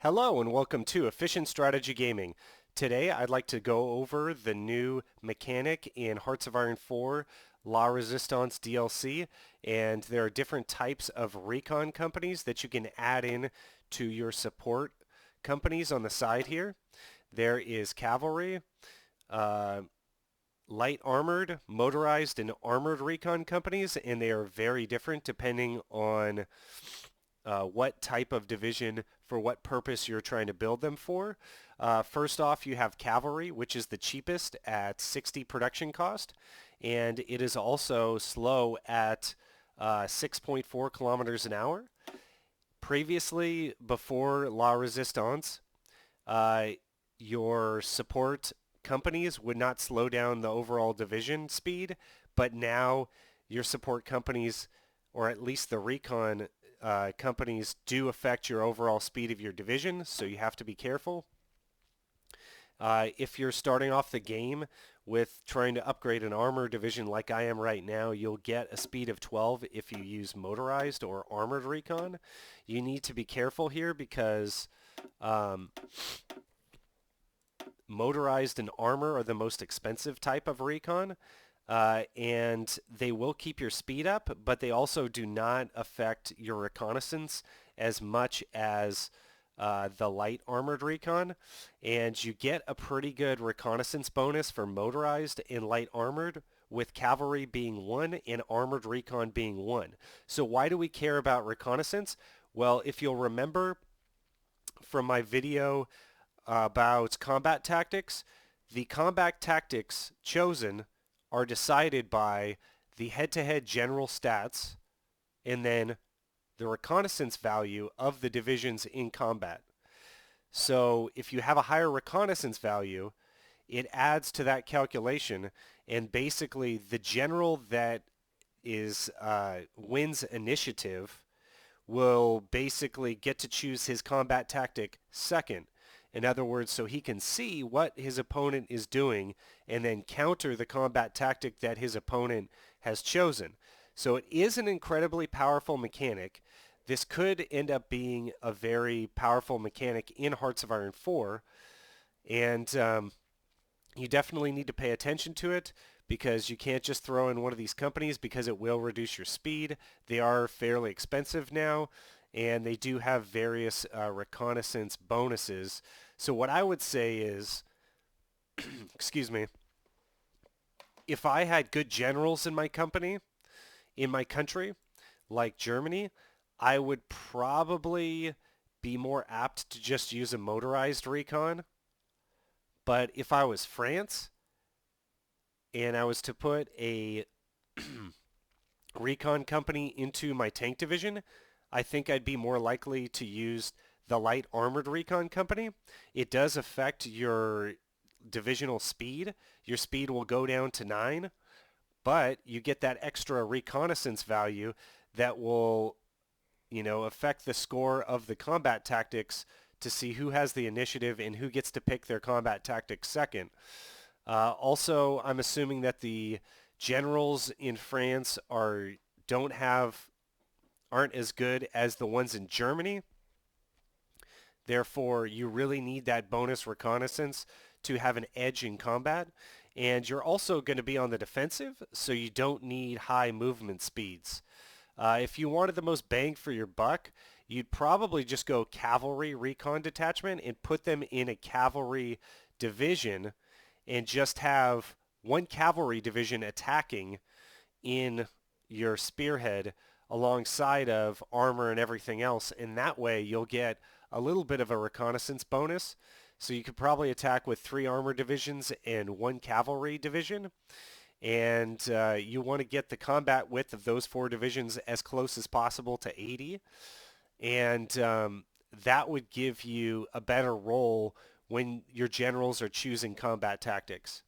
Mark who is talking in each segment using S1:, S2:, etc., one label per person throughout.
S1: Hello and welcome to Efficient Strategy Gaming. Today I'd like to go over the new mechanic in Hearts of Iron 4 La Resistance DLC, and there are different types of recon companies that you can add in to your support companies on the side here. There is cavalry, uh, light armored, motorized, and armored recon companies, and they are very different depending on what type of division for what purpose you're trying to build them for. First off, you have cavalry, which is the cheapest at 60 production cost, and it is also slow at 6.4 kilometers an hour. Previously, before La Resistance, uh, your support companies would not slow down the overall division speed, but now your support companies, or at least the recon companies, do affect your overall speed of your division, so you have to be careful. If you're starting off the game with trying to upgrade an armor division like I am right now, you'll get a speed of 12 if you use motorized or armored recon. You need to be careful here because um, motorized and armor are the most expensive type of recon, and they will keep your speed up, but they also do not affect your reconnaissance as much as the light armored recon, and you get a pretty good reconnaissance bonus for motorized and light armored, with cavalry being 1 and armored recon being 1. So why do we care about reconnaissance? Well, if you'll remember from my video about combat tactics, the combat tactics chosen are decided by the head-to-head general stats and then the reconnaissance value of the divisions in combat. So if you have a higher reconnaissance value, it adds to that calculation, and basically the general that is wins initiative will basically get to choose his combat tactic second. In other words, so he can see what his opponent is doing and then counter the combat tactic that his opponent has chosen. So it is an incredibly powerful mechanic. This could end up being a very powerful mechanic in Hearts of Iron 4, and you definitely need to pay attention to it because you can't just throw in one of these companies because it will reduce your speed. They are fairly expensive now, and they do have various reconnaissance bonuses. So what I would say is, excuse me, if I had good generals in my country, like Germany, I would probably be more apt to just use a motorized recon. But if I was France and I was to put a recon company into my tank division, I think I'd be more likely to use the light armored recon company. It does affect your divisional speed. Your speed will go down to 9, but you get that extra reconnaissance value that will, affect the score of the combat tactics to see who has the initiative and who gets to pick their combat tactics second. Also, I'm assuming that the generals in France don't have aren't as good as the ones in Germany. Therefore, you really need that bonus reconnaissance to have an edge in combat. And you're also going to be on the defensive, so you don't need high movement speeds. If you wanted the most bang for your buck, you'd probably just go cavalry recon detachment and put them in a cavalry division and just have one cavalry division attacking in your spearhead alongside of armor and everything else, and that way you'll get a little bit of a reconnaissance bonus. So you could probably attack with 3 armor divisions and 1 cavalry division, and you want to get the combat width of those 4 divisions as close as possible to 80, and that would give you a better role when your generals are choosing combat tactics.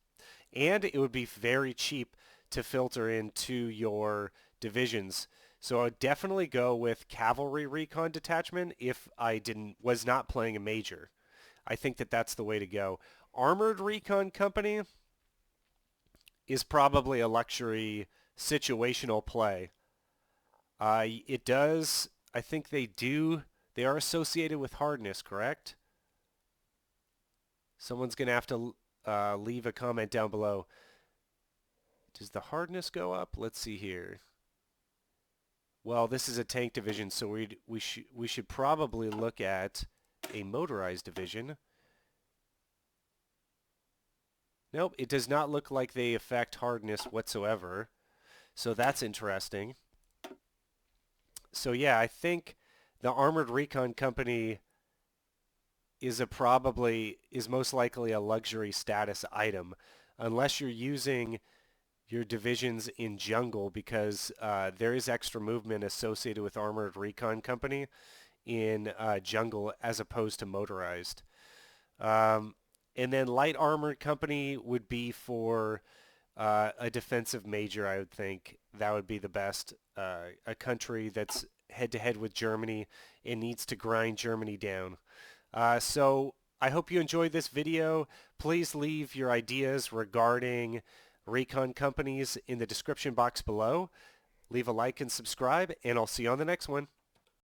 S1: And it would be very cheap to filter into your divisions. So I would definitely go with cavalry recon detachment if I was not playing a major. I think that that's the way to go. Armored recon company is probably a luxury situational play. It does, I think they They are associated with hardness, correct? Someone's going to have to leave a comment down below. Does the hardness go up? Let's see here. Well, this is a tank division, so we should probably look at a motorized division. Nope, it does not look like they affect hardness whatsoever. So that's interesting. So yeah, I think the Armored Recon Company is most likely a luxury status item, unless you're using your divisions in jungle, because there is extra movement associated with Armored Recon Company in jungle as opposed to motorized. And then Light Armored Company would be for a defensive major, I would think. That would be the best. A country that's head-to-head with Germany and needs to grind Germany down. So I hope you enjoyed this video. Please leave your ideas regarding Recon companies in the description box below. Leave a like and subscribe, and I'll see you on the next one.